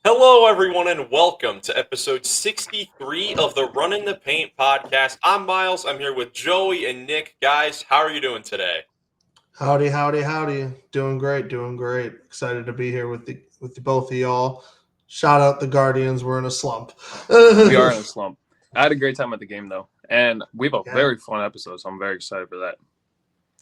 Hello, everyone, and welcome to episode 63 of the Runnin the Paint podcast. I'm Miles. I'm here with Joey and Nick. Guys, how are you doing today? Howdy, howdy, howdy. Doing great, doing great. Excited to be here with the both of y'all. Shout out the Guardians. We're in a slump. We are in a slump. I had a great time at the game, though. And we have a Yeah. very fun episode, so I'm very excited for that.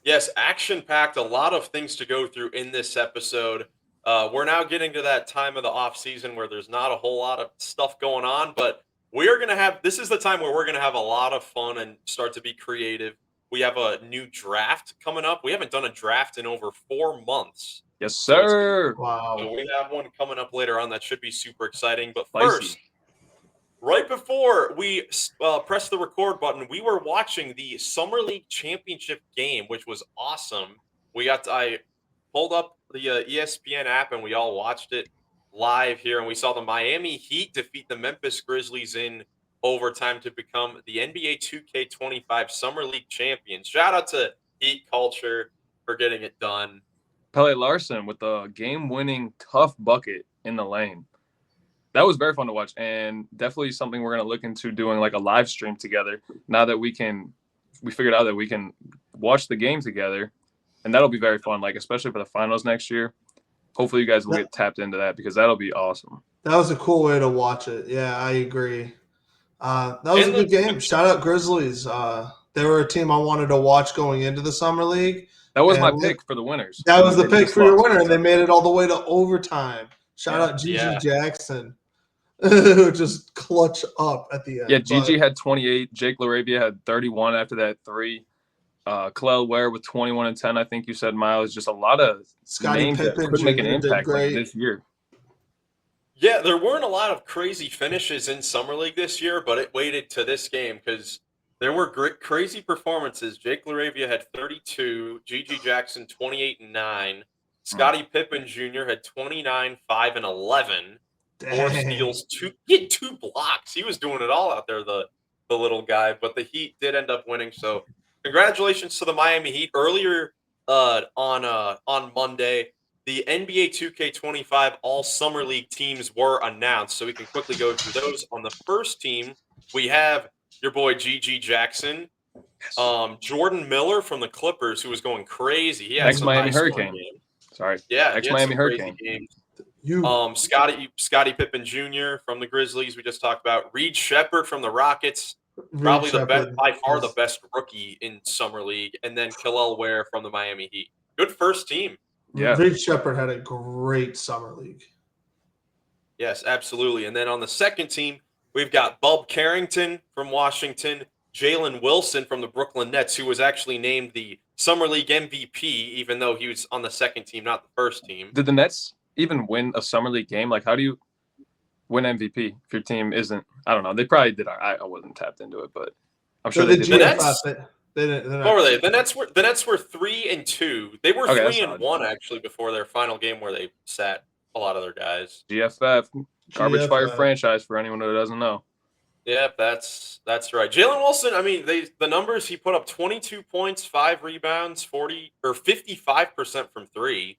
Yes, action packed, a lot of things to go through in this episode. We're now getting to that time of the off season where there's not a whole lot of stuff going on, but we're going to have this is the time where we're going to have a lot of fun and start to be creative. We have a new draft coming up. We haven't done a draft in over 4 months. Yes, So it's sir. So Wow. we have one coming up later on that should be super exciting. But Spicy. first, right before we press the record button, we were watching the Summer League Championship game, which was awesome. I pulled up the ESPN app and we all watched it live here, and we saw the Miami Heat defeat the Memphis Grizzlies in overtime to become the NBA 2K25 Summer League champions. Shout out to Heat Culture for getting it done. Pele Larson with the game-winning tough bucket in the lane. That was very fun to watch, and definitely something we're going to look into doing like a live stream together now that we figured out that we can watch the game together, and that'll be very fun, like especially for the finals next year. Hopefully you guys will get tapped into that because that'll be awesome. That was a cool way to watch it. Yeah, I agree. That was a good game. Shout out Grizzlies. They were a team I wanted to watch going into the Summer League. That was my pick for the winners. That was the pick for your winner, and they made it all the way to overtime. Shout out Gigi Jackson. Just clutch up at the end. Yeah, Gigi had 28. Jake LaRavia had 31 after that three. Kalel Ware with 21 and 10. I think you said, Miles. Just a lot of Scottie names that Pippen could make an Jr. did impact like great. this year. Yeah, there weren't a lot of crazy finishes in Summer League this year, but it waited to this game because there were crazy performances. Jake LaRavia had 32, Gigi Jackson 28 and 9, Scottie Pippen Jr. had 29, 5 and 11. Four steals, he had 2 blocks. He was doing it all out there, the little guy. But the Heat did end up winning. So congratulations to the Miami Heat. Earlier on Monday, the NBA 2K25 All Summer League teams were announced. So we can quickly go through those. On the first team, we have your boy Gigi Jackson, Jordan Miller from the Clippers, who was going crazy. He had ex-Miami Hurricane. Sorry, yeah, ex-Miami Hurricane. Scottie Pippen Jr. from the Grizzlies, we just talked about. Reed Shepherd from the Rockets, probably by far the best rookie in Summer League, and then Kalel Ware from the Miami Heat. Good first team. Yeah, Reed Shepherd had a great Summer League. Yes, absolutely. And then on the second team, we've got Bub Carrington from Washington, Jalen Wilson from the Brooklyn Nets, who was actually named the Summer League MVP, even though he was on the second team, not the first team. Did the Nets even win a Summer League game? Like, how do you win MVP if your team isn't? I don't know. They probably did. I wasn't tapped into it, but I'm sure they did. The Nets, what were they? The Nets were 3-2. They were 3-1 actually before their final game where they sat a lot of their guys. GFF, garbage fire franchise for anyone who doesn't know. Yep, that's right. Jalen Wilson, I mean, the numbers, he put up 22 points, 5 rebounds, 55% from 3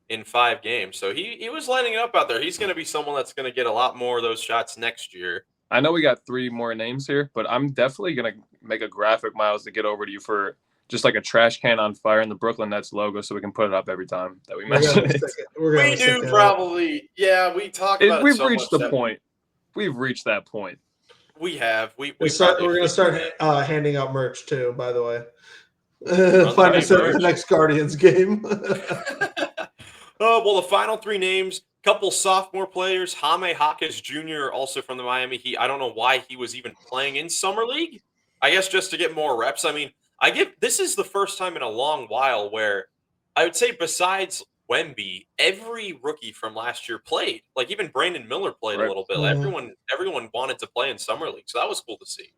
in 5 games. So he was lighting it up out there. He's going to be someone that's going to get a lot more of those shots next year. I know we got 3 more names here, but I'm definitely going to make a graphic, Miles, to get over to you for just like a trash can on fire in the Brooklyn Nets logo so we can put it up every time that we mention it. We do probably. Yeah, we talk about it. We've reached the point. We've reached that point. We have. We're going to start handing out merch too, by the way. Find us at the next Guardians game. Well, the final 3 names, couple sophomore players. Jaime Jaquez Jr., also from the Miami Heat. I don't know why he was even playing in Summer League. I guess just to get more reps. I mean, this is the first time in a long while where I would say besides Wemby, every rookie from last year played. Like even Brandon Miller played a little bit. Mm-hmm. Everyone wanted to play in Summer League, so that was cool to see.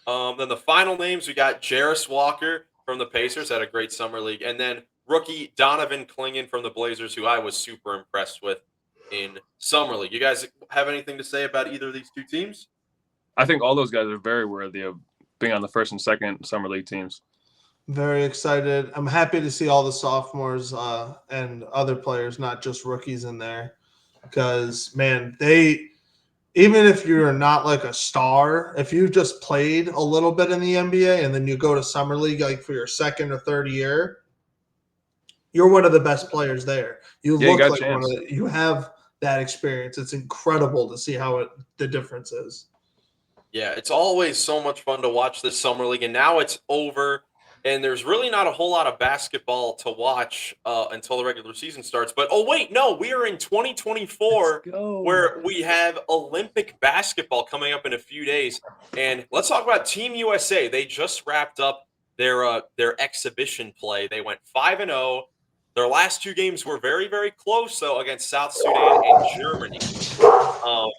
Then the final names, we got Jarris Walker from the Pacers, had a great Summer League, and then rookie Donovan Clingan from the Blazers, who I was super impressed with in Summer League. You guys have anything to say about either of these 2 teams? I think all those guys are very worthy of being on the first and second Summer League teams. Very excited. I'm happy to see all the sophomores and other players, not just rookies in there. because, man, even if you're not like a star, if you just played a little bit in the NBA and then you go to summer league like for your second or third year, you're one of the best players there. You Yeah, you look got a like chance. you have that experience. It's incredible to see how the difference is. Yeah, it's always so much fun to watch this summer league, and now it's over, and there's really not a whole lot of basketball to watch until the regular season starts. But oh wait, no, we are in 2024, go. where we have Olympic basketball coming up in a few days, and let's talk about Team USA. They just wrapped up their exhibition play. They went 5-0. Their last two games were very, very close, though, against South Sudan and Germany. Shout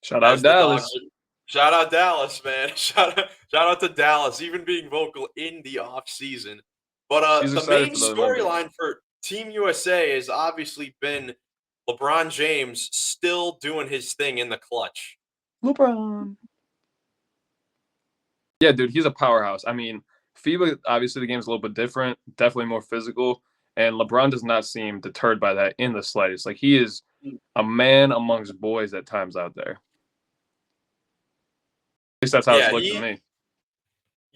As out the dogs Dallas. Shout out Dallas, man. Shout out to Dallas, even being vocal in the off season. But He's the excited main for the Olympics. storyline for Team USA has obviously been LeBron James still doing his thing in the clutch. LeBron. Yeah, dude, he's a powerhouse. I mean, FIBA, obviously the game's a little bit different, definitely more physical, and LeBron does not seem deterred by that in the slightest. Like, he is a man amongst boys at times out there. At least that's how it's Yeah, looked to me.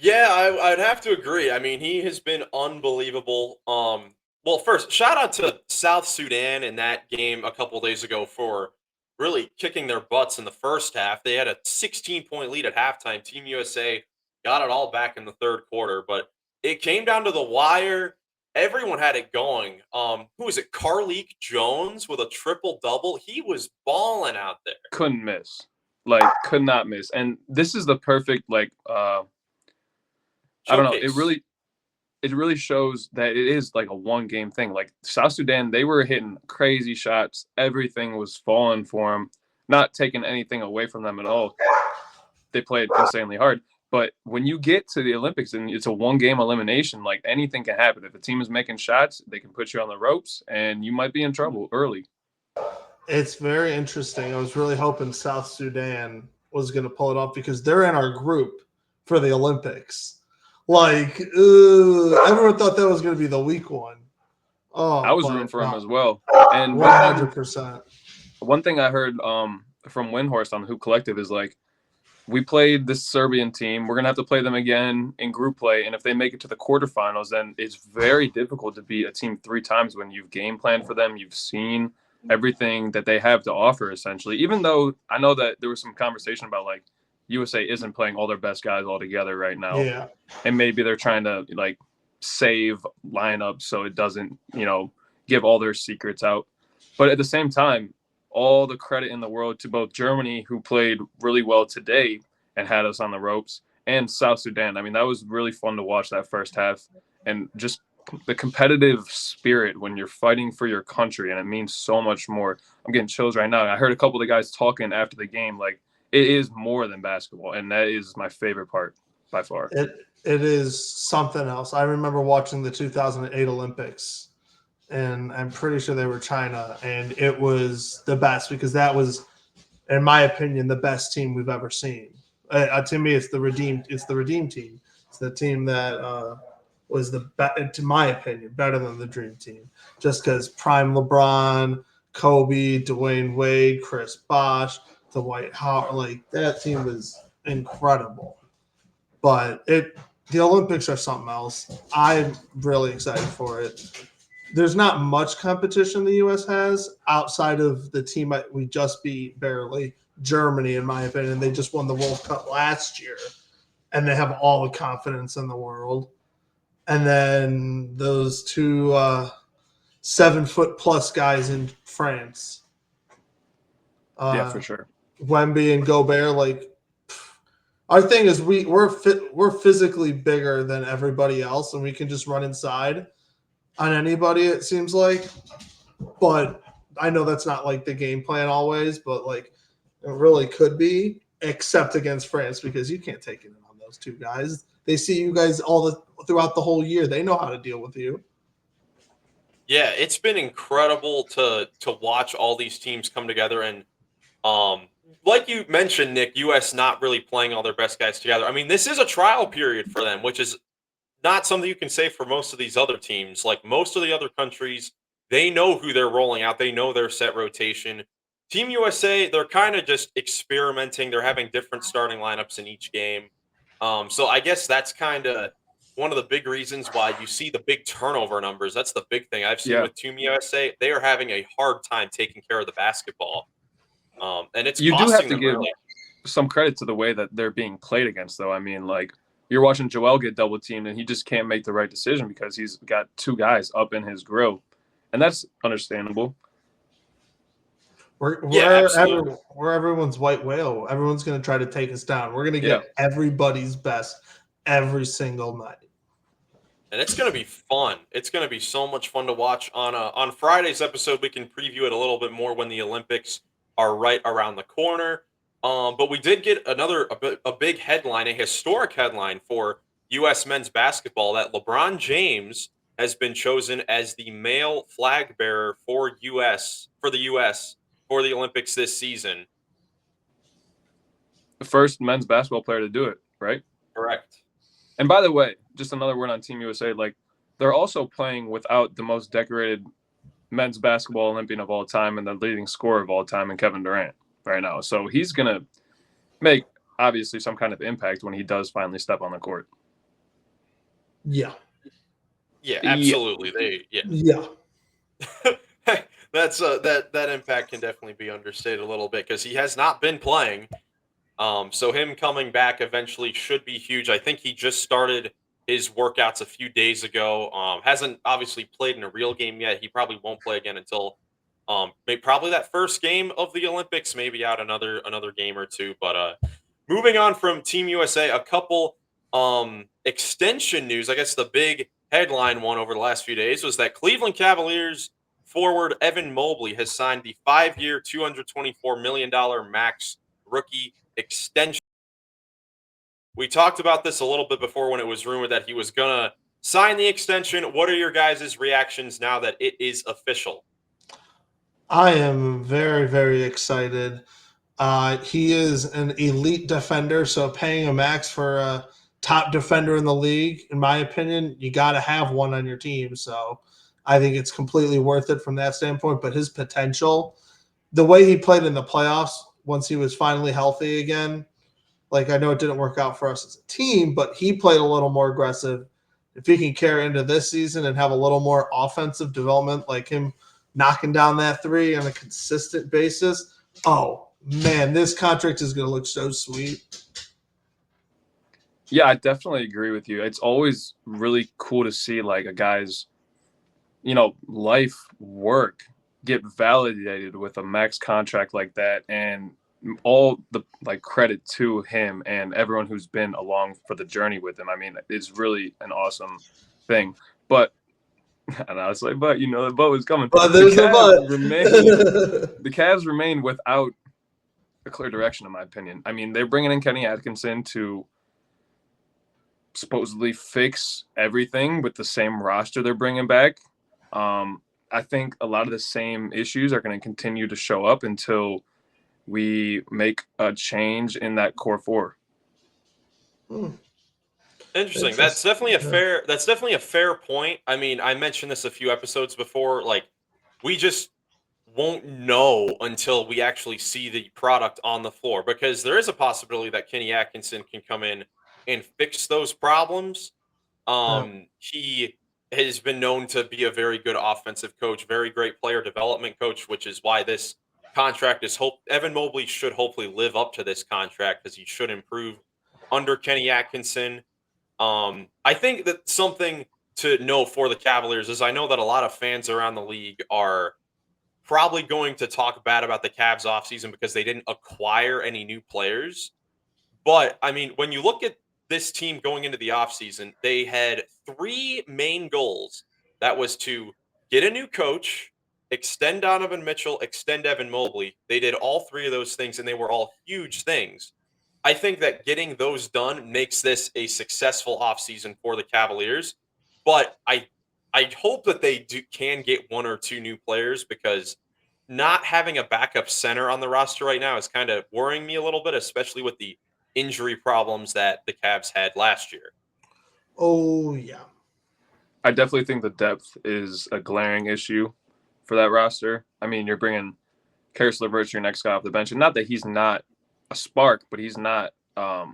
I'd have to agree. I mean, he has been unbelievable. Well, first, shout out to South Sudan in that game a couple days ago for really kicking their butts in the first half. They had a 16-point lead at halftime. Team USA got it all back in the third quarter, but it came down to the wire. Everyone had it going. Who was it? Carleek Jones with a triple double. He was balling out there. Couldn't miss. Like, could not miss. And this is the perfect, like, I don't know. Showcase. It really shows that it is like a one game thing. Like, South Sudan, they were hitting crazy shots. Everything was falling for them, not taking anything away from them at all. They played insanely hard. But when you get to the Olympics and it's a one game elimination, like, anything can happen. If a team is making shots, they can put you on the ropes and you might be in trouble early. It's very interesting. I was really hoping South Sudan was going to pull it off because they're in our group for the Olympics. Like, everyone thought that was going to be the weak one. Oh, I was but rooting for him no, as well. And 100%. one thing I heard from Windhorst on the Hoop Collective is, like, we played this Serbian team. We're going to have to play them again in group play. And if they make it to the quarterfinals, then it's very difficult to beat a team three times when you've game planned for them. You've seen everything that they have to offer, essentially. Even though I know that there was some conversation about, like, USA isn't playing all their best guys all together right now. Yeah. And maybe they're trying to, like, save lineups so it doesn't, give all their secrets out. But at the same time, all the credit in the world to both Germany, who played really well today and had us on the ropes, and South Sudan. I mean, that was really fun to watch that first half, and just the competitive spirit when you're fighting for your country, and it means so much more. I'm getting chills right now. I heard a couple of the guys talking after the game, like, it is more than basketball, and that is my favorite part by far. It is something else. I remember watching the 2008 Olympics, and I'm pretty sure they were China, and it was the best because that was, in my opinion, the best team we've ever seen. To me, it's the redeem team. It's the team that was to my opinion, better than the dream team. Just because prime LeBron, Kobe, Dwayne Wade, Chris Bosh, Dwight Howard, like, that team was incredible. But the Olympics are something else. I'm really excited for it. There's not much competition the U.S. has outside of the team we just beat barely, Germany, in my opinion. They just won the World Cup last year, and they have all the confidence in the world. And then those two 7-foot-plus guys in France. Yeah, for sure. Wemby and Gobert, like, our thing is we're physically bigger than everybody else, and we can just run inside on anybody, it seems like. But I know that's not like the game plan always, but, like, it really could be, except against France, because you can't take it in on those two guys. They see you guys throughout the whole year. They know how to deal with you. Yeah, it's been incredible to watch all these teams come together, and like you mentioned, Nick, US not really playing all their best guys together. I mean, this is a trial period for them, which is not something you can say for most of these other teams. Like, most of the other countries They know who they're rolling out. They know their set rotation. Team USA, they're kind of just experimenting. They're having different starting lineups in each game. So I guess that's kind of one of the big reasons why you see the big turnover numbers. That's the big thing I've seen Yeah, with Team USA. They are having a hard time taking care of the basketball, and it's you do have costing to them give really. some credit to the way that they're being played against, though. I mean, like you're watching Joel get double teamed, and he just can't make the right decision because he's got two guys up in his grill, and that's understandable. Yeah, absolutely. We're everyone's white whale. Everyone's going to try to take us down. We're going to Yeah, get everybody's best every single night. And it's going to be fun. It's going to be so much fun to watch. On Friday's episode, we can preview it a little bit more when the Olympics are right around the corner. But we did get a big headline, a historic headline for U.S. men's basketball that LeBron James has been chosen as the male flag bearer for the U.S. for the Olympics this season. the first men's basketball player to do it, right? Correct. And by the way, just another word on Team USA, like they're also playing without the most decorated men's basketball Olympian of all time and the leading scorer of all time in Kevin Durant right now. So he's going to make obviously some kind of impact when he does finally step on the court. Yeah. Yeah, Yeah. absolutely. Yeah. That's that impact can definitely be understated a little bit because he has not been playing. So him coming back eventually should be huge. I think he just started his workouts a few days ago. Hasn't obviously played in a real game yet. He probably won't play again until probably that first game of the Olympics, maybe out another game or two. But moving on from Team USA, a couple extension news. I guess the big headline one over the last few days was that Cleveland Cavaliers forward Evan Mobley has signed the 5-year, $224 million max rookie extension. We talked about this a little bit before when it was rumored that he was going to sign the extension. What are your guys' reactions now that it is official? I am very, very excited. He is an elite defender, so paying a max for a top defender in the league, in my opinion, you got to have one on your team. So I think it's completely worth it from that standpoint. But his potential, the way he played in the playoffs once he was finally healthy again, like I know it didn't work out for us as a team, but he played a little more aggressive. If he can carry into this season and have a little more offensive development, like him knocking down that three on a consistent basis, oh man, this contract is going to look so sweet. Yeah, I definitely agree with you. It's always really cool to see like a guy's, life work get validated with a max contract like that, and all the like credit to him and everyone who's been along for the journey with him. I mean, it's really an awesome thing. But and I was like, but the boat is coming. But The there's a Cavs but. the Cavs remain without a clear direction, in my opinion. I mean, they're bringing in Kenny Atkinson to supposedly fix everything with the same roster they're bringing back. I think a lot of the same issues are going to continue to show up until we make a change in that core four. Interesting. That's definitely a fair point. I mean, I mentioned this a few episodes before. Like, we just won't know until we actually see the product on the floor because there is a possibility that Kenny Atkinson can come in and fix those problems. Yeah. He has been known to be a very good offensive coach, very great player development coach, which is why this contract is Evan Mobley should hopefully live up to this contract because he should improve under Kenny Atkinson. I think that something to note for the Cavaliers is I know that a lot of fans around the league are probably going to talk bad about the Cavs offseason because they didn't acquire any new players. But I mean, when you look at this team going into the offseason, they had three main goals. That was to get a new coach, extend Donovan Mitchell, extend Evan Mobley. They did all three of those things, and they were all huge things. I think that getting those done makes this a successful offseason for the Cavaliers. But I hope that they can get one or two new players because not having a backup center on the roster right now is kind of worrying me a little bit, especially with the injury problems that the Cavs had last year. Oh yeah. I definitely think the depth is a glaring issue. for that roster. I mean, you're bringing Karis LeVert, your next guy off the bench, and not that he's not a spark, but he's not. I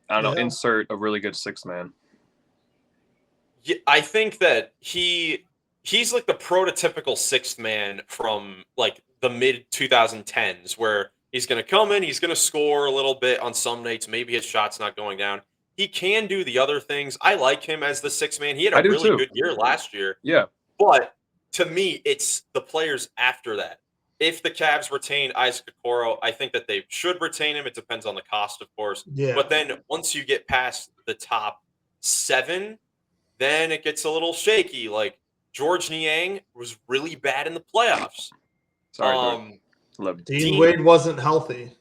don't know. Yeah. Insert a really good sixth man. Yeah, I think that he's like the prototypical sixth man from like the mid 2010s, where he's going to come in, he's going to score a little bit on some nights. Maybe his shot's not going down. He can do the other things. I like him as the sixth man. He had I a do really too. good year last year. Yeah. But to me, it's the players after that. If the Cavs retain Isaac Okoro, I think that they should retain him. It depends on the cost, of course. Yeah. But then once you get past the top 7, then it gets a little shaky. Like George Niang was really bad in the playoffs. Sorry, love you. Dean Wade wasn't healthy.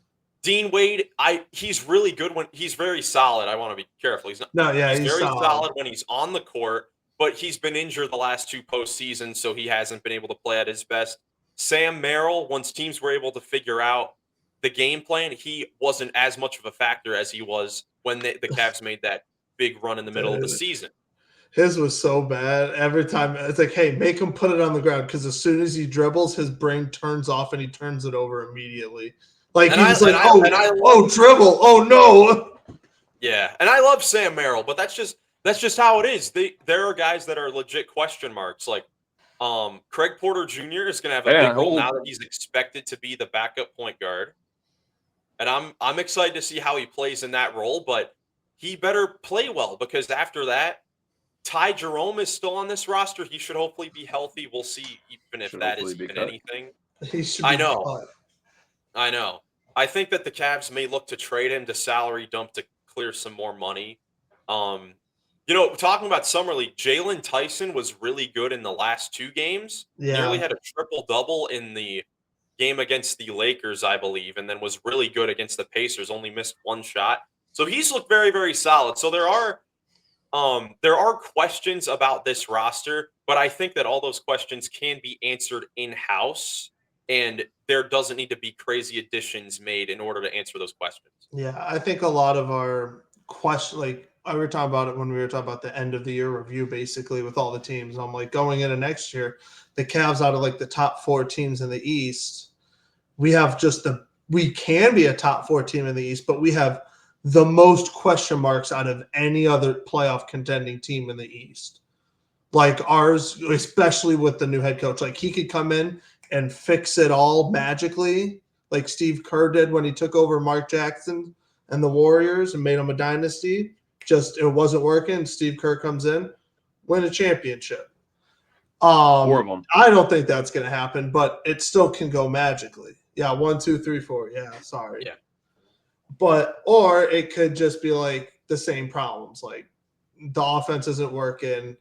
Dean Wade, he's really good when he's very solid. I want to be careful. He's not. No, yeah, he's very solid. solid when he's on the court, but he's been injured the last 2 postseasons, so he hasn't been able to play at his best. Sam Merrill, once teams were able to figure out the game plan, he wasn't as much of a factor as he was when the Cavs made that big run in the middle of the season. His was so bad. Every time it's like, hey, make him put it on the ground, because as soon as he dribbles, his brain turns off and he turns it over immediately. Like he's like, oh, dribble, oh no. Yeah, and I love Sam Merrill, but that's just how it is. There are guys that are legit question marks. Like Craig Porter Jr. is going to have a big role now that he's expected to be the backup point guard, and I'm excited to see how he plays in that role. But he better play well, because after that, Ty Jerome is still on this roster. He should hopefully be healthy. We'll see, even if that is even anything. He should be I know. I think that the Cavs may look to trade him to salary dump to clear some more money. Talking about Summer League, Jalen Tyson was really good in the last 2 games. Yeah. Nearly had a triple-double in the game against the Lakers, I believe, and then was really good against the Pacers, only missed 1 shot. So he's looked very, very solid. So there are questions about this roster, but I think that all those questions can be answered in-house, and there doesn't need to be crazy additions made in order to answer those questions. Yeah, I think a lot of our questions, like I were talking about it when we were talking about the end of the year review, basically with all the teams. I'm like, going into next year, the Cavs out of like the top 4 teams in the East, we can be a top 4 team in the East, but we have the most question marks out of any other playoff contending team in the East. Like ours, especially with the new head coach, like he could come in and fix it all magically, like Steve Kerr did when he took over Mark Jackson and the Warriors and made them a dynasty. Just it wasn't working. Steve Kerr comes in, win a championship. 4 of them. I don't think that's going to happen, but it still can go magically. Yeah, 1, 2, 3, 4. Yeah, sorry. Yeah. Or it could just be like the same problems. Like the offense isn't working.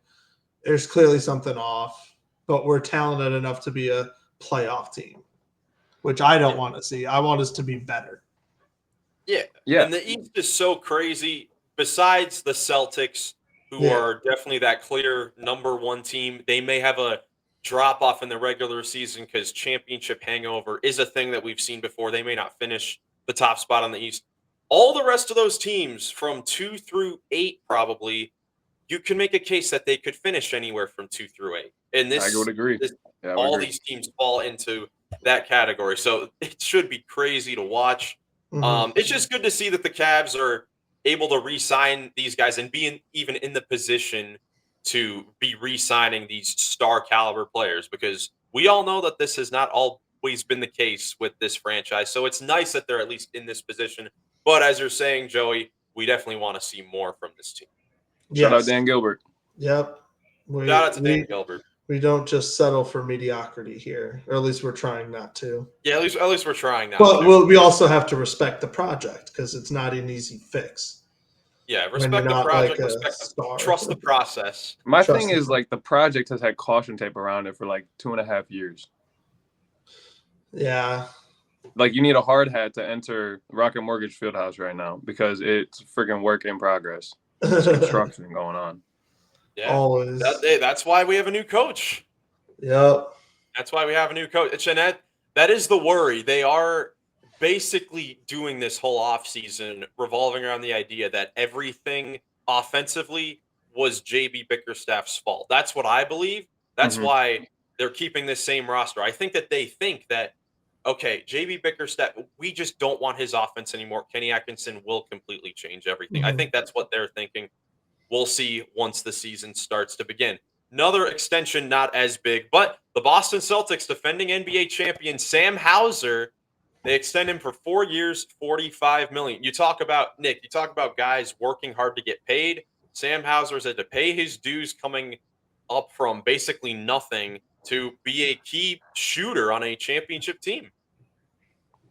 There's clearly something off, but we're talented enough to be a playoff team, which I don't want to see. I want us to be better. Yeah. And the East is so crazy. Besides the Celtics, who are definitely that clear number 1 team, they may have a drop off in the regular season because championship hangover is a thing that we've seen before. They may not finish the top spot on the East. All the rest of those teams from 2 through 8, probably, you can make a case that they could finish anywhere from 2 through 8. And I would agree. These teams fall into that category. So it should be crazy to watch. Mm-hmm. It's just good to see that the Cavs are able to re-sign these guys and be even in the position to be re-signing these star caliber players, because we all know that this has not always been the case with this franchise. So it's nice that they're at least in this position. But as you're saying, Joey, we definitely want to see more from this team. Shout out Dan Gilbert. Yep. Shout out to Dan Gilbert. We don't just settle for mediocrity here, or at least we're trying not to. Yeah, at least we're trying not to. But we also have to respect the project, because it's not an easy fix. Yeah, respect the project, trust the process. My thing is, like, the project has had caution tape around it for like 2.5 years. Yeah. Like, you need a hard hat to enter Rocket Mortgage Fieldhouse right now, because it's freaking work in progress. There's construction going on. Yeah, always. That's why we have a new coach. Yep. That's why we have a new coach. And that is the worry. They are basically doing this whole offseason revolving around the idea that everything offensively was JB Bickerstaff's fault. That's what I believe. That's Mhm. why they're keeping this same roster. I think that they think that, okay, JB Bickerstaff, we just don't want his offense anymore. Kenny Atkinson will completely change everything. I Mhm. think that's what they're thinking. We'll see once the season starts to begin. Another extension, not as big, but the Boston Celtics defending NBA champion Sam Hauser, they extend him for 4 years, 45 million. You talk about Nick, you talk about guys working hard to get paid. Sam Hauser's had to pay his dues coming up from basically nothing to be a key shooter on a championship team.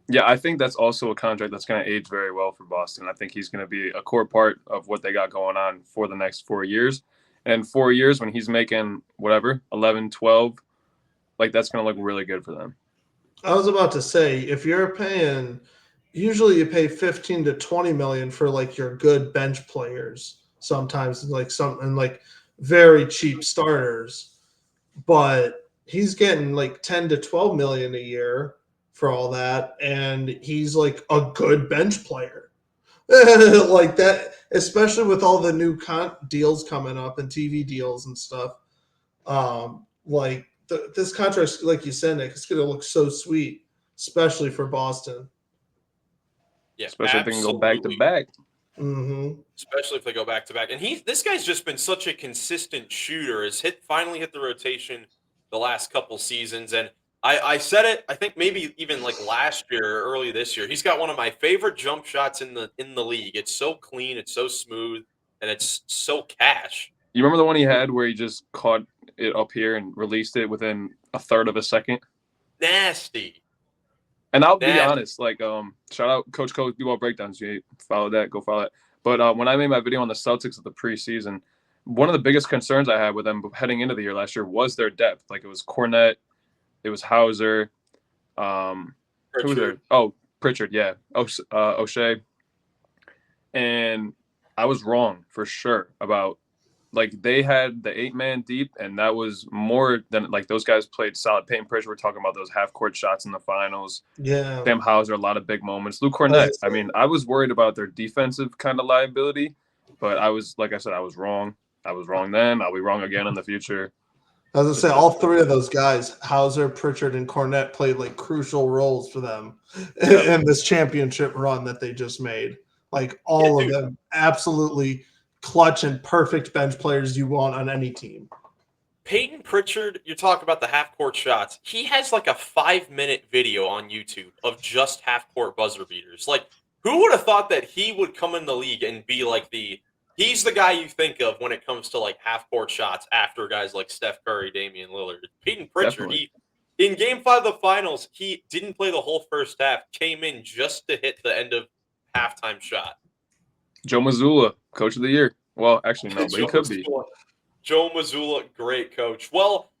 Yeah, I think that's also a contract that's going to age very well for Boston. I think he's going to be a core part of what they got going on for the next 4 years. And 4 years, when he's making whatever, 11, 12, like that's going to look really good for them. I was about to say, if you're paying, usually you pay 15 to 20 million for like your good bench players. Sometimes like something like very cheap starters, but he's getting like 10 to 12 million a year for all that, and he's like a good bench player. Like that, especially with all the new deals coming up and TV deals and stuff. Like this contract, like you said, Nick, it's going to look so sweet, especially for Boston. Yeah, Especially if they can go back to absolutely. back. Mm-hmm. Especially if they go back to back. And this guy's just been such a consistent shooter. Has finally hit the rotation the last couple seasons. And I said it, I think maybe even like last year or early this year. He's got one of my favorite jump shots in the league. It's so clean, it's so smooth, and it's so cash. You remember the one he had where he just caught it up here and released it within a third of a second? Nasty. And I'll be Nasty. honest, like, shout out Coach Coach B-Ball Breakdowns. You follow that, go follow that. But when I made my video on the Celtics at the preseason, one of the biggest concerns I had with them heading into the year last year was their depth. Like, it was Cornette, it was Hauser, who was there? Pritchard. Oh, Pritchard, yeah, O'Shea. And I was wrong for sure about, like, they had the 8-man deep, and that was more than, like, those guys played solid. Peyton Pritchard, we're talking about those half-court shots in the finals. Yeah. Sam Hauser, a lot of big moments. Luke I was Cornette. gonna I say, mean, I was worried about their defensive kind of liability, but I was, like I said, I was wrong. I was wrong then. I'll be wrong again in the future. all three of those guys, Hauser, Pritchard, and Cornette, played like crucial roles for them Yep. in this championship run that they just made. Like Yeah, all of dude. them, absolutely clutch and perfect bench players you want on any team. Peyton Pritchard, you talk about the half court shots. He has like a 5-minute video on YouTube of just half court buzzer beaters. Like, who would have thought that he would come in the league and be like he's the guy you think of when it comes to like half court shots after guys like Steph Curry, Damian Lillard. Peyton Pritchard, Definitely. in game 5 of the finals, he didn't play the whole first half, came in just to hit the end of halftime shot. Joe Mazzulla, coach of the year. Well, actually, no, but he Joe could be. Mazzulla. Joe Mazzulla, great coach. Well,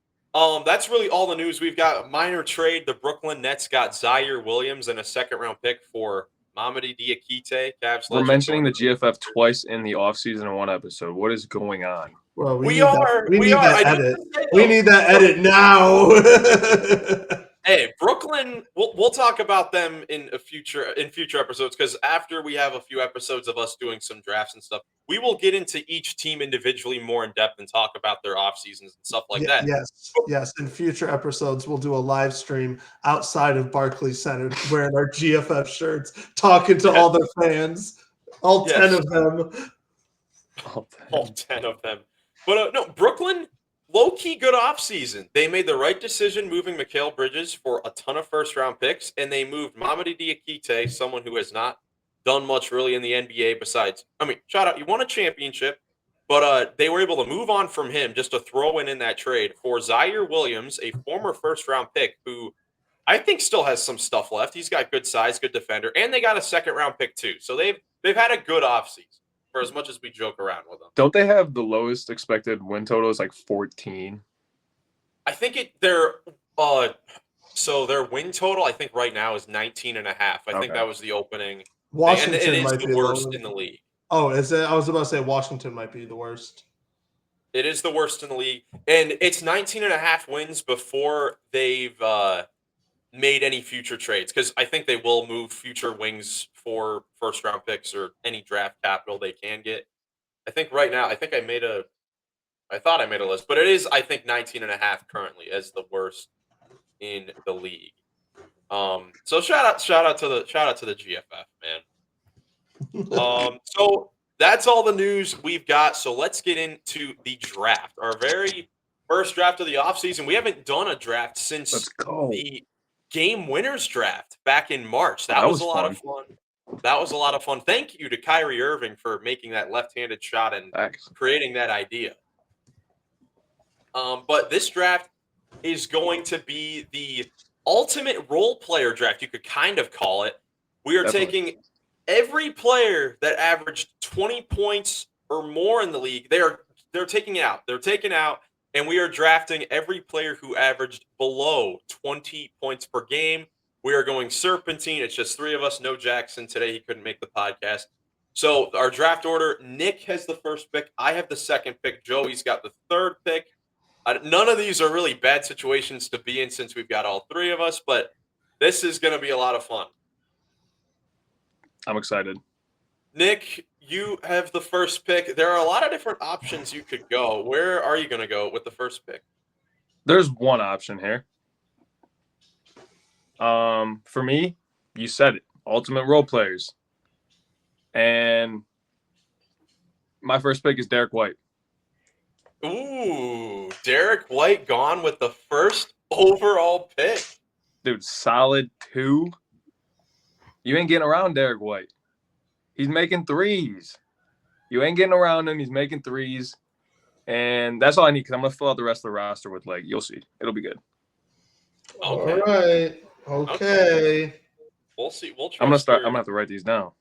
that's really all the news we've got. Minor trade. The Brooklyn Nets got Zaire Williams and a second-round pick for Mamadi Diakite, Cavs We're legend. mentioning the GFF twice in the offseason in one episode. What is going on? Well, We are. We need that I do edit. have to say, We though, need that edit now. Hey, Brooklyn. We'll talk about them in future episodes, because after we have a few episodes of us doing some drafts and stuff, we will get into each team individually more in depth and talk about their off seasons and stuff like that. Yes. In future episodes, we'll do a live stream outside of Barclays Center, wearing our GFF shirts, talking to all their fans, all 10 of them. All 10 of them. But no, Brooklyn, low-key good offseason. They made the right decision moving Mikal Bridges for a ton of first-round picks, and they moved Mamadi Diakite, someone who has not done much really in the NBA besides, I mean, shout out, he won a championship, but they were able to move on from him just to throw in that trade for Zaire Williams, a former first-round pick who I think still has some stuff left. He's got good size, good defender, and they got a second-round pick too. So they've had a good offseason, for as much as we joke around with them. Don't they have the lowest expected win total is like 14? I think so their win total, I think right now is 19 and a half. I think that was the opening. Washington and it is might the be worst in the league. Oh, is it? I was about to say Washington might be the worst. It is the worst in the league. And it's 19 and a half wins before they've made any future trades, because I think they will move future wings for first-round picks or any draft capital they can get. I think right now, I think I made a I thought I made a list, but it is, I think, 19.5 currently as the worst in the league. So shout out to the GFF, man. So that's all the news we've got. So let's get into the draft. Our very first draft of the offseason. We haven't done a draft since Let's go. the game winners draft back in March. That That was was a lot of fun. fun. That was a lot of fun. Thank you to Kyrie Irving for making that left-handed shot and Thanks. creating that idea. But this draft is going to be the ultimate role player draft, you could kind of call it. We are Definitely. taking every player that averaged 20 points or more in the league. They're taking out. They're taken out, and we are drafting every player who averaged below 20 points per game. We are going serpentine. It's just three of us. No Jackson today. He couldn't make the podcast. So our draft order, Nick has the first pick. I have the second pick. Joey's got the third pick. None of these are really bad situations to be in since we've got all three of us, but this is going to be a lot of fun. I'm excited. Nick, you have the first pick. There are a lot of different options you could go. Where are you going to go with the first pick? There's one option here. For me, you said it, ultimate role players. And my first pick is Derek White. Ooh, Derek White gone with the first overall pick. Dude, solid 2. You ain't getting around Derek White. He's making threes. You ain't getting around him. He's making threes. And that's all I need because I'm going to fill out the rest of the roster with, you'll see. It'll be good. Okay. All right. Okay. We'll see. We'll I'm going to start. I'm going to have to write these down.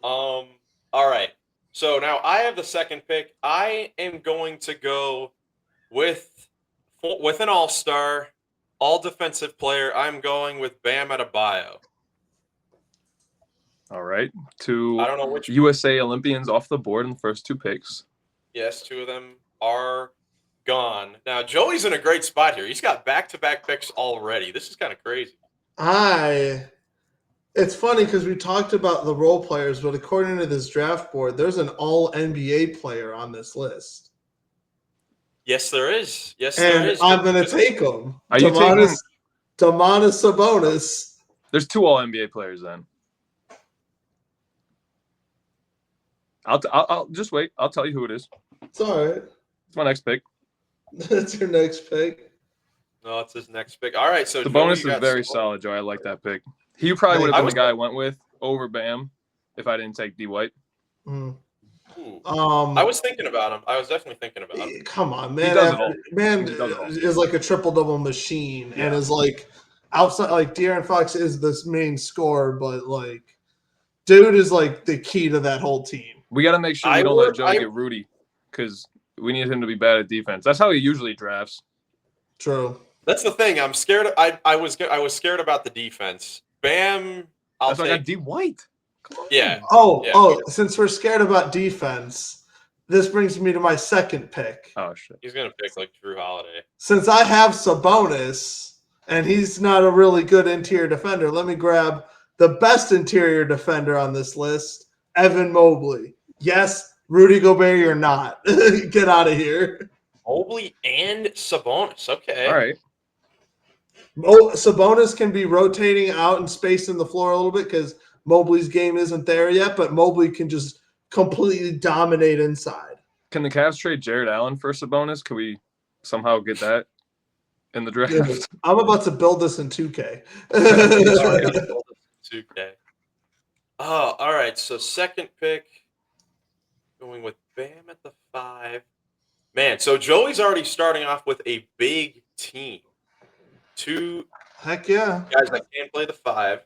All right. So now I have the second pick. I am going to go with an all-star, all-defensive player. I'm going with Bam Adebayo. All right. 2 I don't know which USA Olympians off the board in the first 2 picks. Yes, 2 of them are gone. Now, Joey's in a great spot here. He's got back-to-back picks already. This is kind of crazy. It's funny because we talked about the role players, but according to this draft board, there's an all NBA player on this list. Yes, there is. Yes, and there is. I'm going to take him. Are you taking Domantas Sabonis? There's 2 all NBA players then. I'll just wait. I'll tell you who it is. It's all right. It's my next pick. That's your next pick. No, it's his next pick. All right, so the bonus is very solid, Joey. I like that pick. He probably would have been the guy I went with over Bam if I didn't take D White. Mm. I was thinking about him. I was definitely thinking about him. Come on, man. Man is like a triple-double machine and is outside. De'Aaron Fox is this main scorer, but dude is the key to that whole team. We got to make sure we don't let Joey get Rudy because we need him to be bad at defense. That's how he usually drafts. True. That's the thing. I'm scared. I was scared about the defense. Bam. That's why I got D White. Come on. Yeah. Since we're scared about defense, this brings me to my second pick. Oh shit. He's gonna pick Drew Holiday. Since I have Sabonis and he's not a really good interior defender, let me grab the best interior defender on this list, Evan Mobley. Yes, Rudy Gobert, you're not. Get out of here. Mobley and Sabonis. Okay. All right. Sabonis can be rotating out and spacing the floor a little bit because Mobley's game isn't there yet, but Mobley can just completely dominate inside. Can the Cavs trade Jared Allen for Sabonis? Can we somehow get that in the draft? Yeah, I'm about to build this in 2K. 2K. Oh, all right. So second pick, going with Bam at the 5. Man, so Joey's already starting off with a big team. 2 Heck yeah. guys that can play the 5.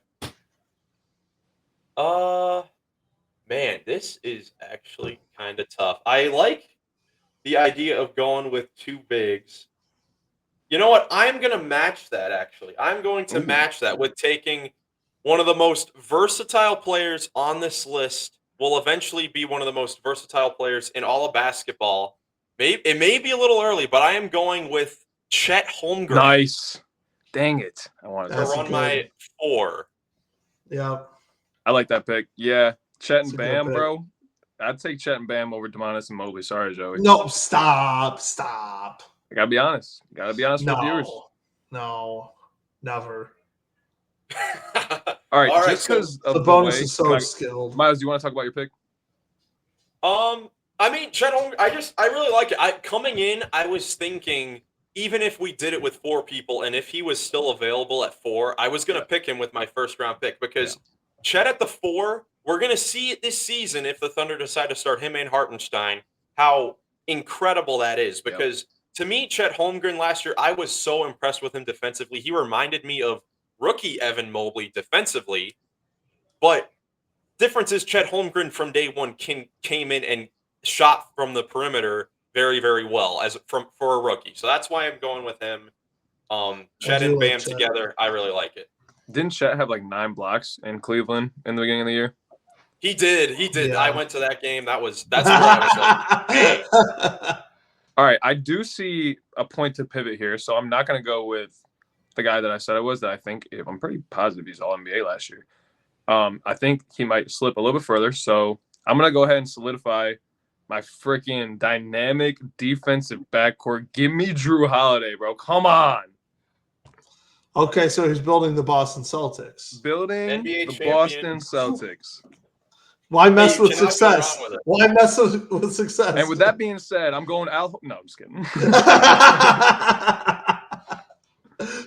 Man, this is actually kind of tough. I like the idea of going with 2 bigs. You know what? I'm going to match that, actually. I'm going to match that with taking one of the most versatile players on this list. Will eventually be one of the most versatile players in all of basketball. It may be a little early, but I am going with Chet Holmgren. Nice. Dang it. I wanted to run my 4. Yeah. I like that pick. Yeah. Chet and Bam, bro. I'd take Chet and Bam over Demonis and Mobley. Sorry, Joey. No, stop. I gotta be honest. Gotta be honest with viewers. No, never. All right, All right, just because The of the bonus way. is so skilled. Miles, do you want to talk about your pick? I mean, Chet Holmgren, I really like it. Coming in, I was thinking, even if we did it with 4 people, and if he was still available at 4, I was going to pick him with my first round pick because Chet at the 4, we're going to see it this season if the Thunder decide to start him and Hartenstein, how incredible that is. Because to me, Chet Holmgren last year, I was so impressed with him defensively. He reminded me of rookie Evan Mobley defensively, but difference is Chet Holmgren from day one came in and shot from the perimeter very, very well for a rookie. So that's why I'm going with him. Chet and Bam together, I really like it. Didn't Chet have like 9 blocks in Cleveland in the beginning of the year? He did. Yeah. I went to that game. That's where I was like, dang. All right, I do see a point to pivot here, so I'm not going to go with the guy that I said I was. That I think I'm pretty positive he's All NBA last year. I think he might slip a little bit further, so I'm going to go ahead and solidify my freaking dynamic defensive backcourt. Give me Drew Holiday, bro. Come on. Okay, so he's building the Boston Celtics. Building NBA the champion. Boston Celtics. Why mess with you cannot go success? wrong with it. Why mess with success? And with that being said, I'm going Al. No, I'm just kidding.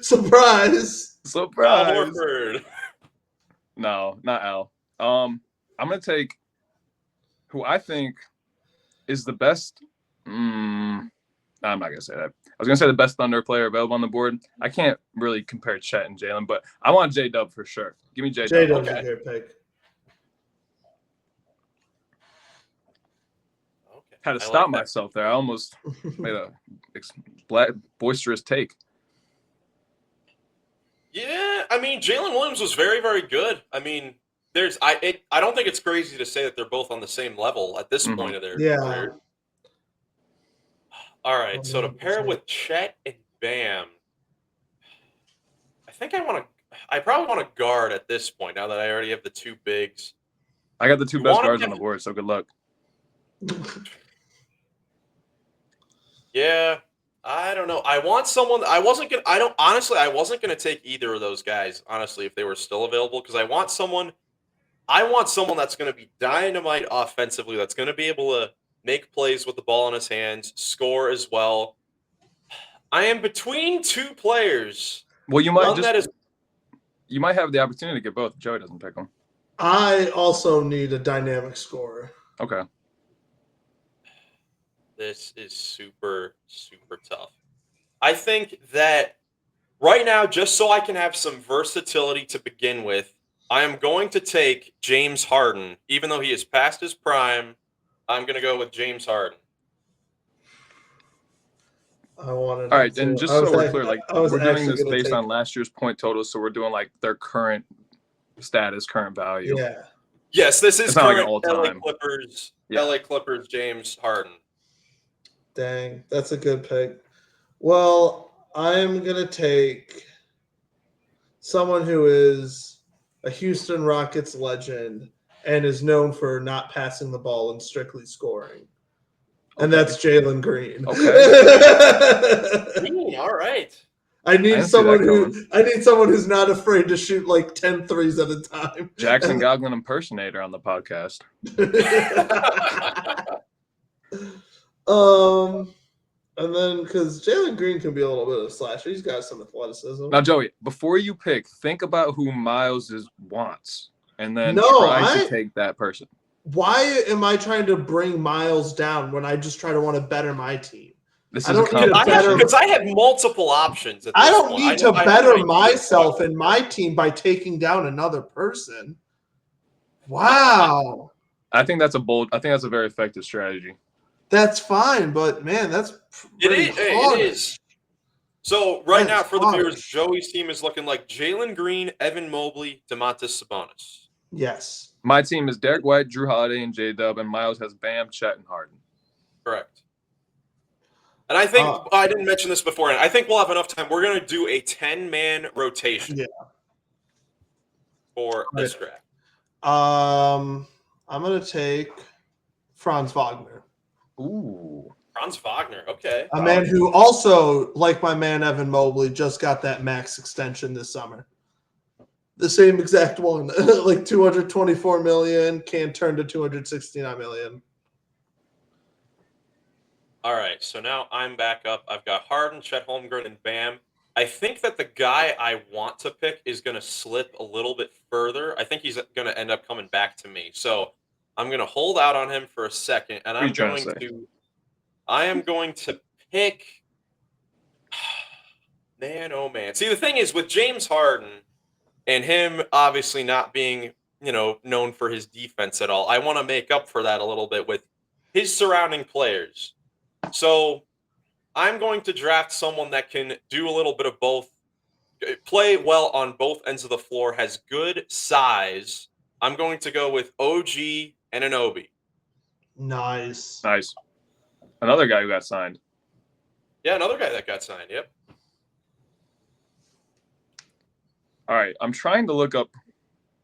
Surprise. Surprise. Al Horford. No, not Al. I'm going to take who I think is the best. I'm not going to say that. I was going to say the best Thunder player available on the board. I can't really compare Chet and Jalen, but I want J-Dub for sure. Give me J-Dub. J-Dub's Okay. a good pick. Had to stop myself there. I almost made a boisterous take. Yeah, I mean, Jalen Williams was very, very good. I mean, I don't think it's crazy to say that they're both on the same level at this point of their career. All right, so to pair with Chet and Bam, I probably want to guard at this point now that I already have the 2 bigs. I got the 2 best guards on the board, so good luck. Yeah, I don't know. I want someone. I wasn't gonna take either of those guys, honestly, if they were still available, because I want someone that's gonna be dynamite offensively, that's gonna be able to make plays with the ball in his hands, score as well. I am between 2 players. Well, you might have the opportunity to get both. Joey doesn't pick them. I also need a dynamic scorer. Okay. This is super, super tough. I think that right now, just so I can have some versatility to begin with, I am going to take James Harden. Even though he is past his prime, I'm going to go with James Harden. All right, and just so we're clear, we're doing this based on last year's point totals, so we're doing like their current status, current value. Yeah. Yes, this is current like all-time. LA Clippers, James Harden. Dang, that's a good pick. Well, I'm going to take someone who is a Houston Rockets legend and is known for not passing the ball and strictly scoring. And that's Jalen Green. Okay. All right. I need someone who's not afraid to shoot like 10 threes at a time. Jackson Goglin impersonator on the podcast. And then because Jalen Green can be a little bit of a slasher, he's got some athleticism. Now, Joey, before you pick, think about who Miles wants, and then try to take that person. Why am I trying to bring Miles down when I just try to want to better my team? This is because I had multiple options. I don't need to better myself and my team by taking down another person. Wow. I think that's a very effective strategy. That's fine, but man, it is. So right now for the viewers, Joey's team is looking like Jalen Green, Evan Mobley, Domantas Sabonis. Yes. My team is Derek White, Drew Holiday, and J-Dub, and Miles has Bam, Chet, and Harden. Correct. And I think I didn't mention this before, and I think we'll have enough time. We're going to do a 10-man rotation for this draft. I'm going to take Franz Wagner. Ooh. Franz Wagner. Okay. A man who also, like my man Evan Mobley, just got that max extension this summer. The same exact one, like 224 million, can turn to 269 million. All right. So now I'm back up. I've got Harden, Chet Holmgren, and Bam. I think that the guy I want to pick is going to slip a little bit further. I think he's going to end up coming back to me. So I'm going to hold out on him for a second, and What are you trying to say? I am going to pick. Man, oh man. See, the thing is with James Harden and him obviously not being, known for his defense at all, I want to make up for that a little bit with his surrounding players. So I'm going to draft someone that can do a little bit of both, play well on both ends of the floor, has good size. I'm going to go with OG Anunoby. Nice. Nice. Another guy who got signed. Yeah, another guy that got signed. Yep. All right. I'm trying to look up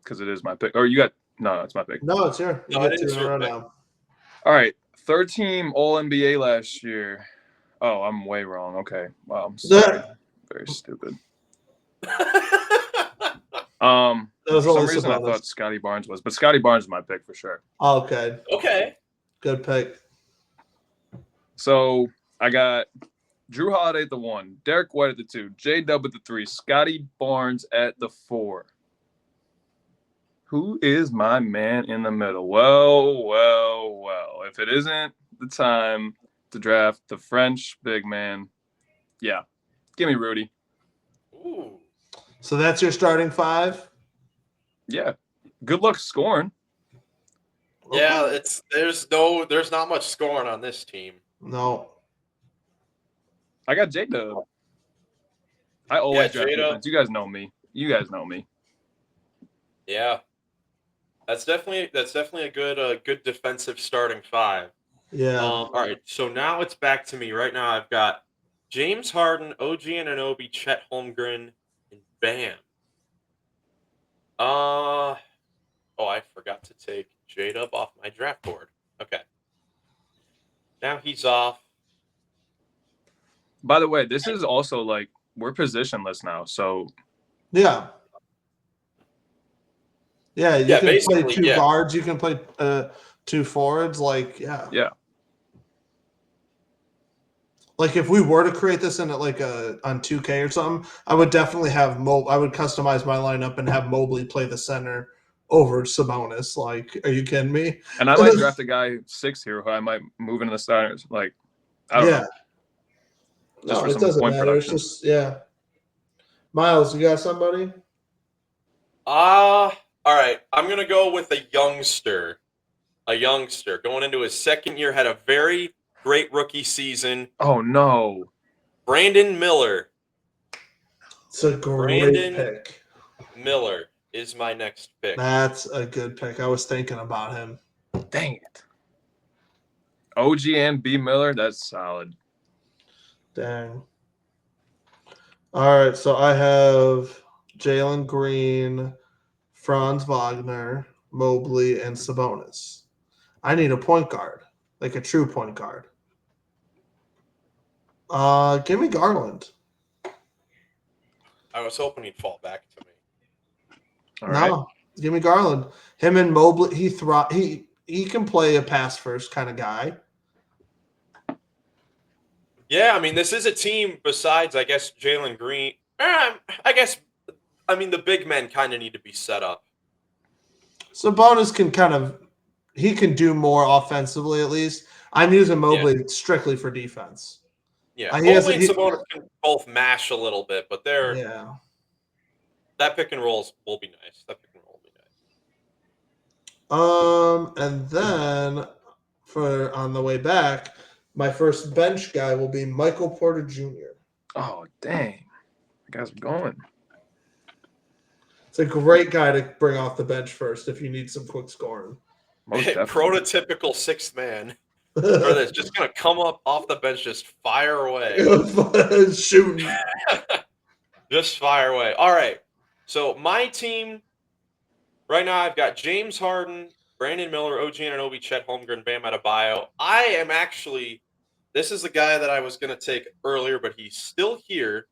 because it is my pick. Or you got no, it's my pick. No, it's your. You No, get it is two in a your row pick. now. All right. Third team All NBA last year. Oh, I'm way wrong. Okay. Wow. I'm sorry. Very stupid. That was For some only reason I Sabonis. thought Scotty Barnes was, but Scotty Barnes is my pick for sure. Okay, Okay. good pick. So I got Drew Holiday at the 1, Derek White at the 2, J-Dub at the 3, Scotty Barnes at the 4. Who is my man in the middle? Well. If it isn't the time to draft the French big man, yeah, give me Rudy. Ooh. So that's your starting five. Yeah, good luck scoring. Yeah, Okay. there's not much scoring on this team. No. I got J-Dub. I always draft J-Dub. defense. You guys know me. Yeah. That's definitely a good defensive starting five. Yeah. All right, so now it's back to me. Right now, I've got James Harden, OG Anunoby, Chet Holmgren, and Bam. I forgot to take J-Dub off my draft board. Okay. Now he's off. By the way, this is also like we're positionless now, so Yeah. Yeah, you Yeah, can play basically, two yeah. guards. You can play two forwards. Like, yeah. Like if we were to create this in on 2K or something, I would definitely have I would customize my lineup and have Mobley play the center over Sabonis. Like, are you kidding me? And I might draft a guy 6 here who I might move into the starters. Like, I don't know. Just No, for it some doesn't point matter. production. It's just Miles, you got somebody? All right. I'm gonna go with a youngster. Going into his second year, had a very great rookie season. Oh no. Brandon Miller. It's a great Brandon pick. Miller is my next pick. That's a good pick. I was thinking about him. Dang it. OG and B Miller, that's solid. Dang. All right, so I have Jalen Green, Franz Wagner, Mobley, and Sabonis. I need a point guard, like a true point guard. Give me Garland. I was hoping he'd fall back to me. All right. No, give me Garland. Him and Mobley, he can play a pass first kind of guy. Yeah, I mean, this is a team besides, I guess, Jalen Green. The big men kind of need to be set up. Sabonis he can do more offensively at least. I'm using Mobley strictly for defense. Yeah, He has- Mobley and he- Sabonis can both mash a little bit, but Yeah. that pick and rolls will be nice. And then on the way back, my first bench guy will be Michael Porter Jr. Oh dang. You guys are going. It's a great guy to bring off the bench first if you need some quick scoring. Most definitely. Prototypical sixth man. Or that's just gonna come up off the bench, just fire away. Shooting. Just fire away. All right. So my team right now, I've got James Harden, Brandon Miller, OG Anunoby, Chet Holmgren, Bam Adebayo. This is the guy that I was going to take earlier, but he's still here.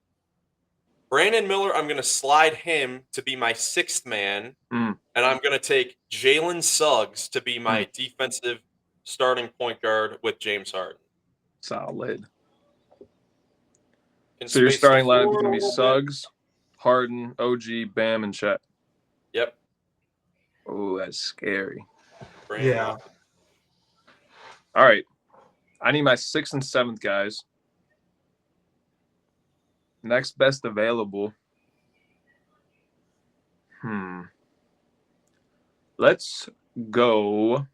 Brandon Miller, I'm going to slide him to be my sixth man, and I'm going to take Jalen Suggs to be my defensive starting point guard with James Harden. Solid. Can So your space the starting lineup is floor going a to be little bit. Suggs, Harden, OG, Bam, and Chet. Yep. Oh, that's scary. Brandon Yeah. Miller. All right. I need my 6th and 7th guys. Next best available. Let's go.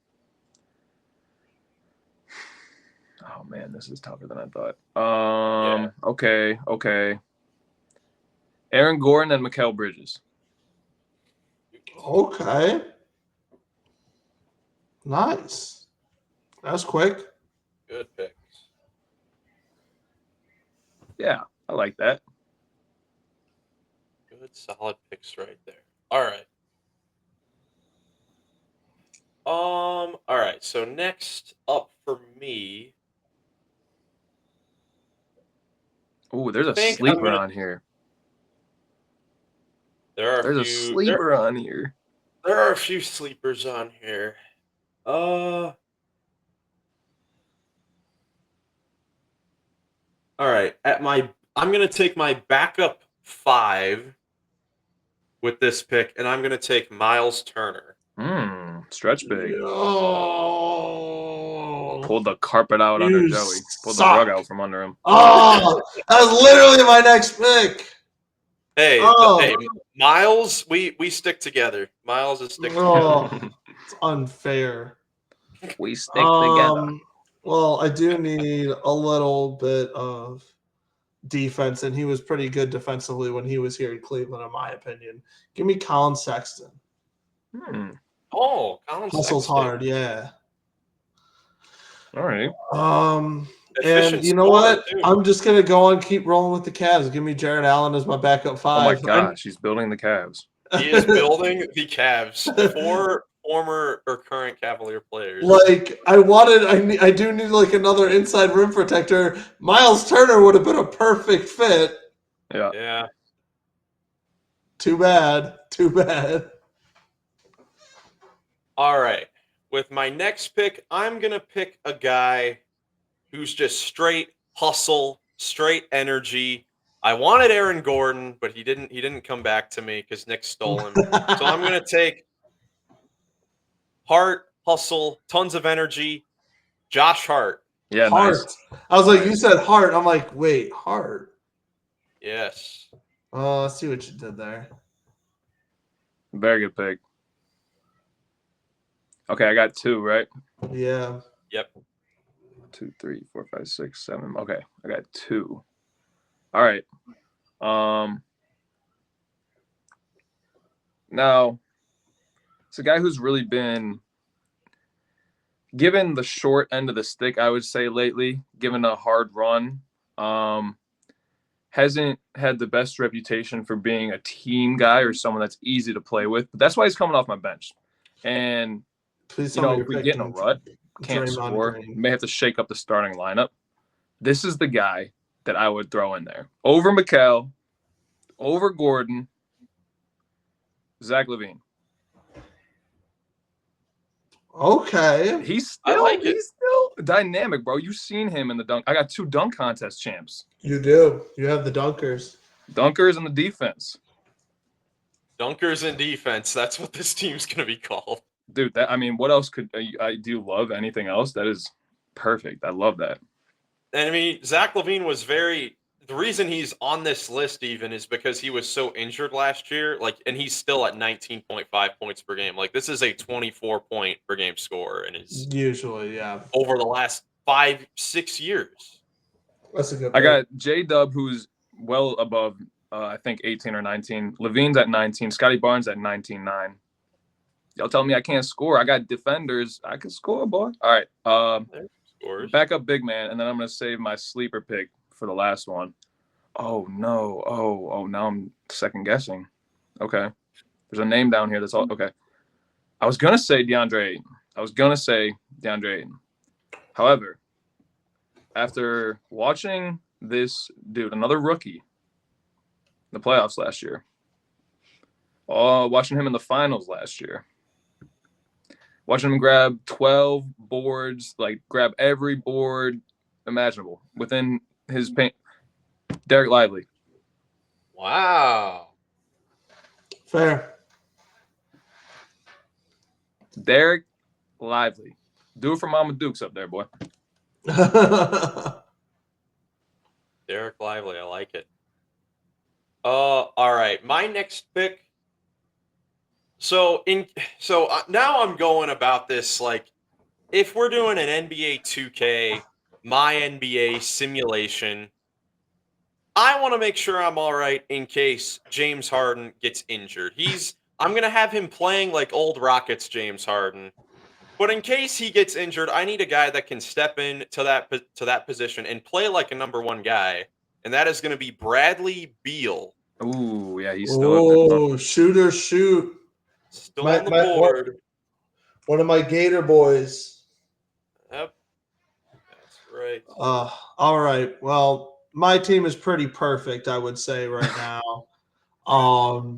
Oh man, this is tougher than I thought. Okay. Aaron Gordon and Mikal Bridges. Okay. Nice. That's quick. Good picks. Yeah, I like that. Good, solid picks right there. All right. All right. So next up for me. Oh, there's a think I'm sleeper gonna- on here. There's a sleeper on here. There are a few sleepers on here. All right. I'm gonna take my backup 5 with this pick, and I'm gonna take Miles Turner. Stretch big. Oh. Pulled the carpet out under Joey. Pulled the rug out from under him. Oh, that was literally my next pick. Hey, Oh. Miles, we stick together. Miles is stick together. Oh, it's unfair. We stick together. Well, I do need a little bit of defense, and he was pretty good defensively when he was here in Cleveland, in my opinion. Give me Colin Sexton. Oh, Colin Hustles Sexton. hard, yeah. All right. And you know what? Too. I'm just gonna go and keep rolling with the Cavs. Give me Jared Allen as my backup 5. Oh my gosh, he's building the Cavs. He is building the Cavs. 4 former or current Cavalier players. Like I do need like another inside rim protector. Miles Turner would have been a perfect fit. Yeah. Too bad. All right. With my next pick, I'm gonna pick a guy who's just straight hustle, straight energy. I wanted Aaron Gordon, but he didn't come back to me because Nick stole him. So I'm gonna take Hart, hustle, tons of energy, Josh Hart. Yeah, Hart. nice. I was like, you said Hart. I'm like, wait, Hart. Yes. Oh, I see what you did there. Very good pick. Okay, I got 2, right? Yeah. Yep. 2, 3, 4, 5, 6, 7. Okay, I got 2. All right. Now, it's a guy who's really been given the short end of the stick, I would say, lately, given a hard run. Hasn't had the best reputation for being a team guy or someone that's easy to play with, but that's why he's coming off my bench. And please, if we get in a rut, can't score, may have to shake up the starting lineup. This is the guy that I would throw in there over Mikal, over Gordon, Zach LaVine. Okay. He's still dynamic, bro. You've seen him in the dunk. I got 2 dunk contest champs. You do. You have the dunkers. Dunkers and the defense. Dunkers and defense. That's what this team's going to be called. Dude, what else do you love anything else? That is perfect. I love that. And I mean, Zach LaVine was the reason he's on this list even is because he was so injured last year. And he's still at 19.5 points per game. This is a 24-point per game scorer, and is usually, yeah, over the last 5-6 years. That's a good pick. I got J-Dub, who's well above, I think 18 or 19. LaVine's at 19. Scotty Barnes at 19.9. Y'all tell me I can't score. I got defenders. I can score, boy. All right. Backup big man, and then I'm going to save my sleeper pick for the last one. Oh, no. Oh, now I'm second guessing. Okay. There's a name down here that's all. Okay. I was gonna say DeAndre Ayton. However, after watching this dude, another rookie, in the playoffs last year, watching him in the finals last year, watching him grab 12 boards, like grab every board imaginable within his paint. Derek Lively. Wow. Fair. Derek Lively. Do it for Mama Dukes up there, boy. Derek Lively, I like it. All right. My next pick. So now I'm going about this like if we're doing an NBA 2K, my NBA simulation, I want to make sure I'm all right in case James Harden gets injured. I'm going to have him playing like old Rockets James Harden. But in case he gets injured, I need a guy that can step in to that position and play like a number one guy, and that is going to be Bradley Beal. Ooh, yeah, he's still shooter, shoot. Still on the board. One of my Gator boys. Yep. That's right. All right. Well, my team is pretty perfect, I would say right now.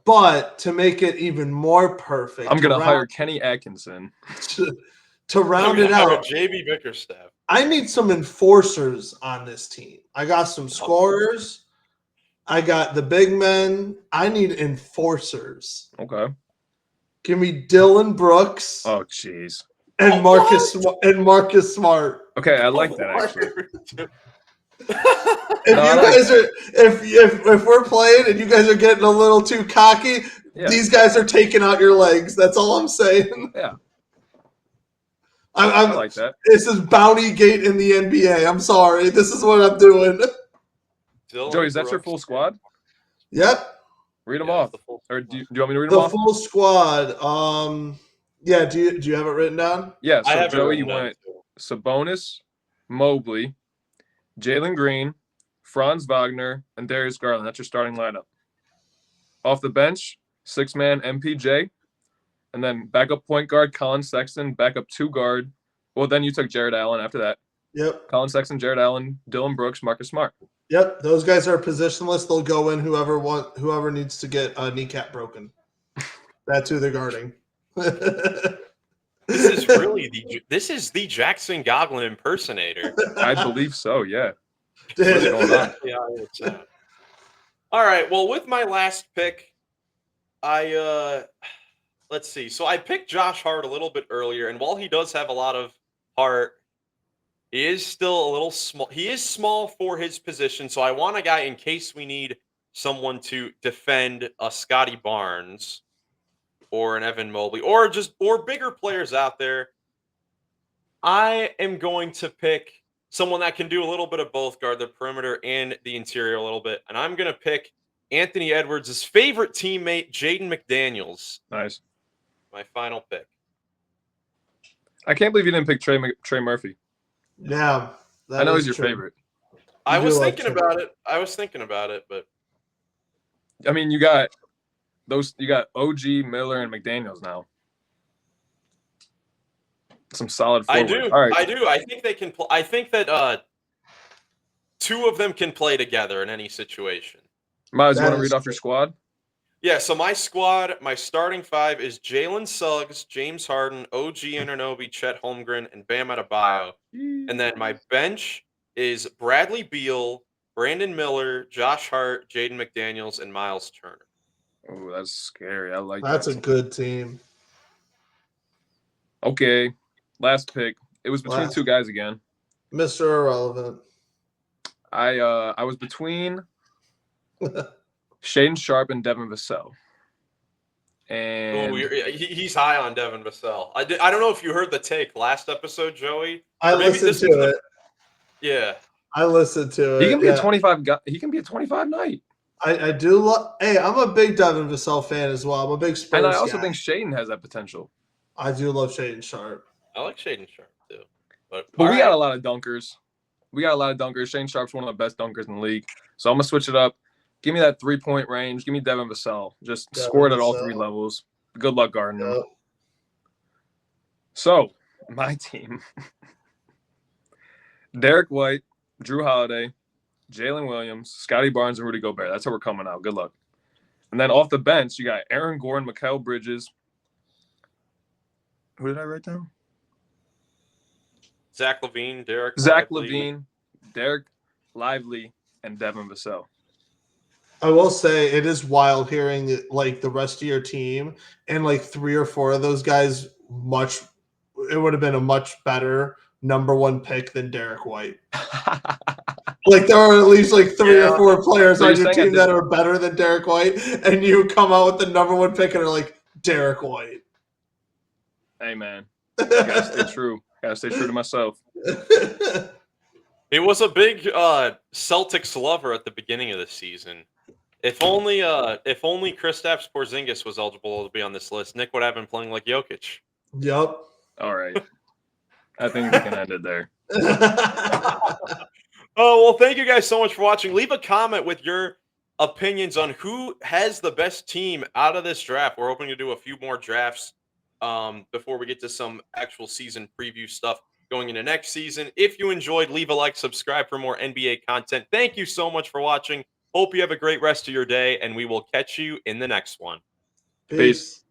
But to make it even more perfect, I'm gonna hire Kenny Atkinson to round it out. JB Bickerstaff. I need some enforcers on this team. I got some scorers. I got the big men. I need enforcers. Okay. Give me Dylan Brooks. Oh, jeez. And Marcus Smart. Okay, I like that actually. If we're playing and you guys are getting a little too cocky, these guys are taking out your legs. That's all I'm saying. Yeah. I like that. This is Bounty Gate in the NBA. I'm sorry. This is what I'm doing. Joey, is that your full squad? Yep. Read them off. Or do you want me to read them off? The full squad. Yeah, do you have it written down? Yeah, so Joey went Sabonis, Mobley, Jalen Green, Franz Wagner, and Darius Garland. That's your starting lineup. Off the bench, 6-man MPJ, and then backup point guard Colin Sexton, backup 2 guard. Well, then you took Jared Allen after that. Yep. Colin Sexton, Jared Allen, Dylan Brooks, Marcus Smart. Yep, those guys are positionless. They'll go in whoever needs to get a kneecap broken. That's who they're guarding. This is the Jackson Goglin impersonator. I believe so, yeah. What's going on? All right, well, with my last pick, let's see. So I picked Josh Hart a little bit earlier, and while he does have a lot of heart, he is still a little small. He is small for his position, so I want a guy in case we need someone to defend a Scotty Barnes or an Evan Mobley or bigger players out there. I am going to pick someone that can do a little bit of both, guard the perimeter and the interior a little bit. And I'm going to pick Anthony Edwards' favorite teammate, Jaden McDaniels. Nice. My final pick. I can't believe you didn't pick Trey Murphy. Yeah. I know he's your favorite. I was thinking about it, but I mean, you got OG, Miller, and McDaniels now. Some solid forwards. I do. All right. I do. I think they can. I think that 2 of them can play together in any situation. Miles, you want to read off your squad? Yeah. So my squad, my starting 5 is Jalen Suggs, James Harden, OG Anunoby, Chet Holmgren, and Bam Adebayo. And then my bench is Bradley Beal, Brandon Miller, Josh Hart, Jaden McDaniels, and Miles Turner. Oh, that's scary. I like that. That's a good team. Okay. Last pick. It was between 2 guys again. Mr. Irrelevant. I was between Shaden Sharp and Devin Vassell. And he's high on Devin Vassell. I don't know if you heard the take last episode, Joey. I listened to it. Yeah. I listened to it. He can be a 25 guy. He can be a 25 night. I do love. Hey, I'm a big Devin Vassell fan as well. I'm a big Spurs and I also guy. think Shaden has that potential. I do love Shaden Sharp. I like Shaden Sharp too. But we got a lot of dunkers. Shaden Sharp's one of the best dunkers in the league. So I'm gonna switch it up. Give me that 3-point range. Give me Devin Vassell. Just score it at all 3 levels. Good luck guarding them. Yep. So, my team. Derek White, Drew Holiday, Jalen Williams, Scotty Barnes, and Rudy Gobert. That's how we're coming out. Good luck. And then off the bench, you got Aaron Gordon, Mikal Bridges. Who did I write down? Zach LaVine, Zach LaVine, Derek Lively, and Devin Vassell. I will say it is wild hearing like the rest of your team and like 3 or 4 of those guys it would have been a much better number 1 pick than Derek White. Like there are at least like 3 or 4 players So on you're your saying team that are better than Derek White, and you come out with the number 1 pick and are like Derek White. Hey man, gotta stay true. Gotta stay true to myself. He was a big Celtics lover at the beginning of the season. If only Kristaps Porzingis was eligible to be on this list, Nick would have been playing like Jokic. Yep. All right. I think we can end it there. Oh, well, thank you guys so much for watching. Leave a comment with your opinions on who has the best team out of this draft. We're hoping to do a few more drafts before we get to some actual season preview stuff going into next season. If you enjoyed, leave a like, subscribe for more NBA content. Thank you so much for watching. Hope you have a great rest of your day, and we will catch you in the next one. Peace.